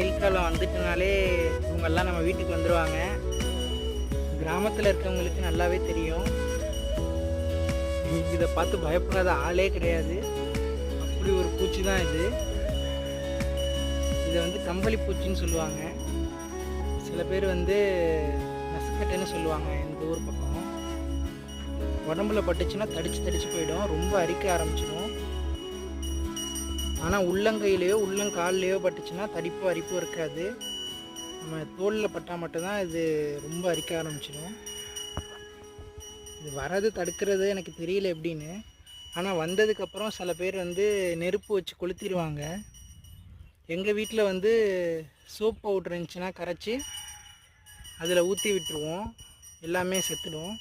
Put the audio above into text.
வெயில் காலம் வந்துட்டனாலே இவங்கெல்லாம் நம்ம வீட்டுக்கு வந்துடுவாங்க. கிராமத்தில் இருக்கவங்களுக்கு நல்லாவே தெரியும். இதை பார்த்து பயப்படாத ஆளே கிடையாது. அப்படி ஒரு பூச்சி தான் இது. இதை வந்து கம்பளி பூச்சின்னு சொல்லுவாங்க. சில பேர் வந்து நசுக்கட்டைன்னு சொல்லுவாங்க இந்த ஊர் பக்கம். உடம்புல பட்டுச்சுன்னா தடிச்சு போயிடும், ரொம்ப அரிக்க ஆரம்பிச்சிடும். ஆனால் உள்ளங்கையிலையோ உள்ளங்கால்லையோ பட்டுச்சுன்னா தடிப்போ அரிப்போ இருக்காது. நம்ம தோலில் பட்டால் மட்டும்தான் இது ரொம்ப அரிக்க ஆரம்பிச்சிடும். இது வரது தடுக்கிறது எனக்கு தெரியல எப்படின்னு. ஆனால் வந்ததுக்கப்புறம் சில பேர் வந்து நெருப்பு வச்சு கொளுத்திடுவாங்க. எங்கள் வீட்டில் வந்து சோப் பவுட்ரு இருந்துச்சுன்னா கரைச்சி அதில் ஊற்றி விட்டுருவோம், எல்லாமே செத்துடும்.